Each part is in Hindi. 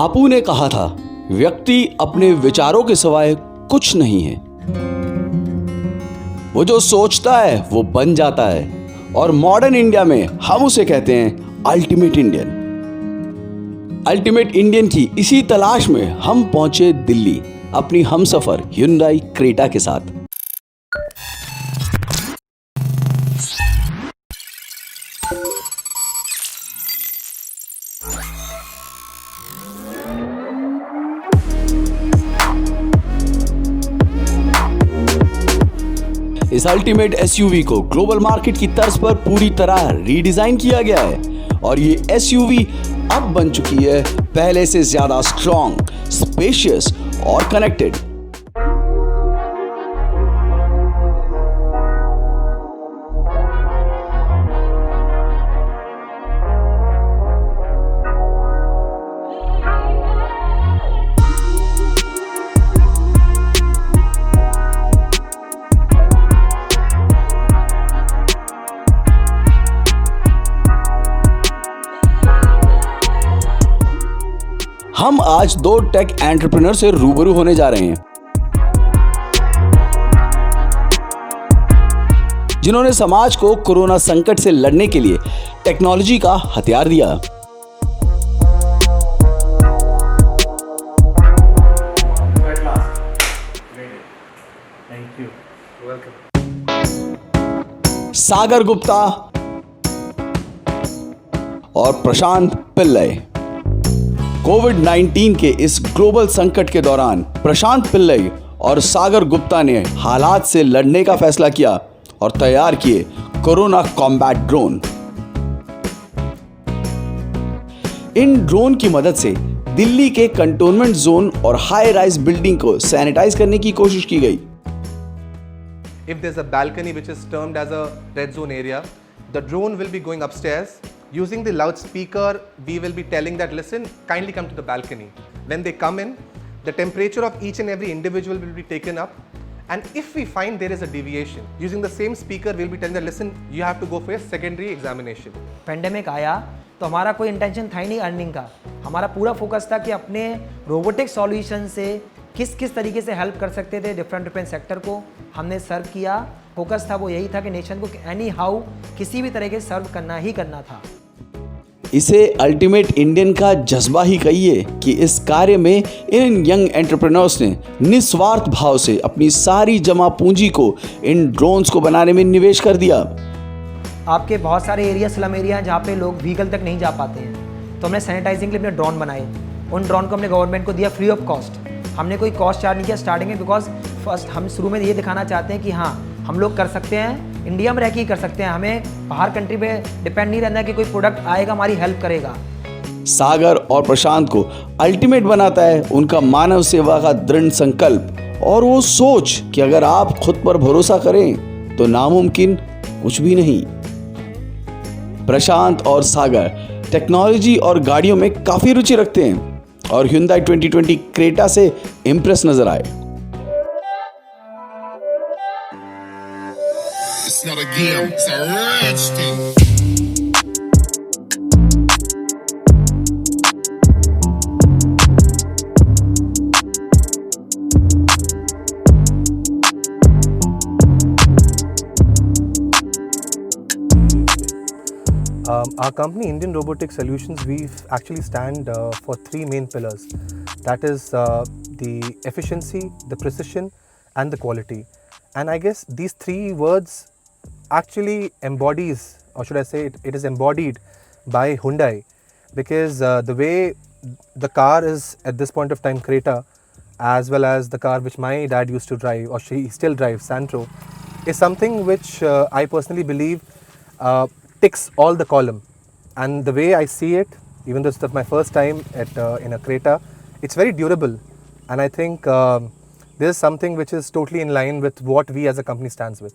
बापू ने कहा था, व्यक्ति अपने विचारों के सिवाय कुछ नहीं है। वो जो सोचता है वो बन जाता है और मॉडर्न इंडिया में हम उसे कहते हैं अल्टीमेट इंडियन। अल्टीमेट इंडियन की इसी तलाश में हम पहुंचे दिल्ली अपनी हमसफर Hyundai क्रेटा के साथ। इस अल्टीमेट एसयूवी को ग्लोबल मार्केट की तर्ज पर पूरी तरह रीडिजाइन किया गया है और ये एसयूवी अब बन चुकी है पहले से ज्यादा स्ट्रॉन्ग, स्पेशियस और कनेक्टेड। हम आज दो टेक एंटरप्रेन्योर से रूबरू होने जा रहे हैं जिन्होंने समाज को कोरोना संकट से लड़ने के लिए टेक्नोलॉजी का हथियार दिया। सागर गुप्ता और प्रशांत पिल्लई। कोविड-19 के इस ग्लोबल संकट के दौरान प्रशांत पिल्लई और सागर गुप्ता ने हालात से लड़ने का फैसला किया और तैयार किए कोरोना कॉम्बैट ड्रोन। इन ड्रोन की मदद से दिल्ली के कंटोनमेंट जोन और हाई राइज बिल्डिंग को सैनिटाइज करने की कोशिश की गई। If there's a balcony which is termed as a red zone area, the drone will be going upstairs. Using the loudspeaker, we will be telling that, listen, kindly come to the balcony. When they come in, the temperature of each and every individual will be taken up. And if we find there is a deviation, using the same speaker, we'll be telling that, listen, you have to go for a secondary examination. Pandemic आया तो हमारा कोई इंटेंशन था ही नहीं अर्निंग का। हमारा पूरा फोकस था कि अपने रोबोटिक सॉल्यूशन से किस किस तरीके से हेल्प कर सकते थे डिफरेंट सेक्टर को हमने सर्व किया। फोकस था वो यही था कि नेशन को एनी हाउ किसी भी तरीके से सर्व करना ही करना था। इसे अल्टीमेट इंडियन का जज्बा ही कहिए कि इस कार्य में इन यंग एंटरप्रेन्योर्स ने निस्वार्थ भाव से अपनी सारी जमा पूंजी को इन ड्रोन्स को बनाने में निवेश कर दिया। आपके बहुत सारे एरिया स्लम एरिया हैं जहाँ पे लोग व्हीकल तक नहीं जा पाते हैं, तो हमने सैनिटाइजिंग के लिए अपने ड्रोन बनाए। उन ड्रोन को हमने गवर्नमेंट को दिया फ्री ऑफ कॉस्ट। हमने कोई कॉस्ट चार्ज नहीं किया स्टार्टिंग में, बिकॉज फर्स्ट हम शुरू में ये दिखाना चाहते हैं कि हाँ हम लोग कर सकते हैं, इंडिया में रह के ही कर सकते हैं, हमें बाहर कंट्री पे डिपेंड नहीं रहना है कि कोई प्रोडक्ट आएगा हमारी हेल्प करेगा। सागर और प्रशांत को अल्टीमेट बनाता है उनका मानव सेवा का दृढ़ संकल्प और वो सोच कि अगर आप खुद पर भरोसा करें तो नामुमकिन कुछ भी नहीं। प्रशांत और सागर टेक्नोलॉजी और गाड़ियों में काफी रुचि रखते हैं और Hyundai 2020 क्रेटा से इंप्रेस नजर आए। It's not a game, it's a rich thing. Our company, Indian Robotic Solutions, we actually stand for three main pillars. That is the efficiency, the precision, and the quality. And I guess these three words actually embodies, or should I say it is embodied by Hyundai, because the way the car is at this point of time, Creta, as well as the car which my dad used to drive, or he still drives, Santro, is something which I personally believe ticks all the column. And the way I see it, even though it's my first time in a Creta, it's very durable. And I think this is something which is totally in line with what we as a company stands with.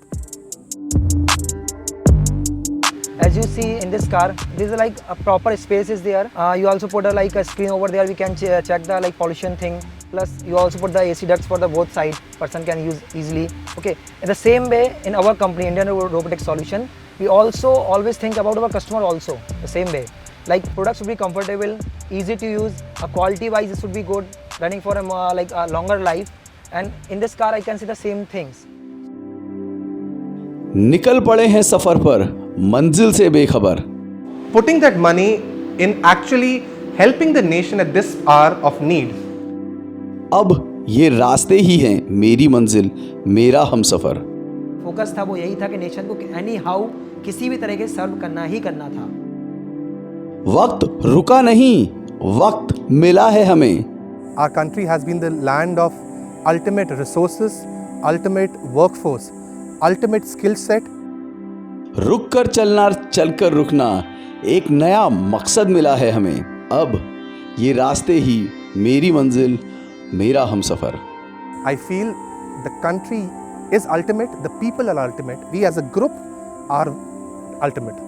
As you see in this car, this is like a proper space is there. You also put a screen over there. We can check the pollution thing. Plus, you also put the AC ducts for the both side. Person can use easily. Okay. In the same way, in our company, Indian Robotic Solution, we also always think about our customer also. The same way. Like products should be comfortable, easy to use, quality wise it should be good, running for a longer life, and in this car I can see the same things. निकल पड़े हैं सफर पर मंजिल से बेखबर। Putting that money in actually helping the nation at this hour of need. अब ये रास्ते ही हैं मेरी मंजिल, मेरा हमसफर। फोकस था वो यही था कि नेशन को एनी हाउ किसी भी तरह के सर्व करना ही करना था। वक्त रुका नहीं, वक्त मिला है हमें। Our country has been the land of ultimate resources, ultimate workforce, ultimate skill set. रुक कर चलना, चलकर रुकना, एक नया मकसद मिला है हमें। अब ये रास्ते ही मेरी मंजिल, मेरा Humsafar. I feel the country is ultimate, the people are ultimate, we as a group are ultimate.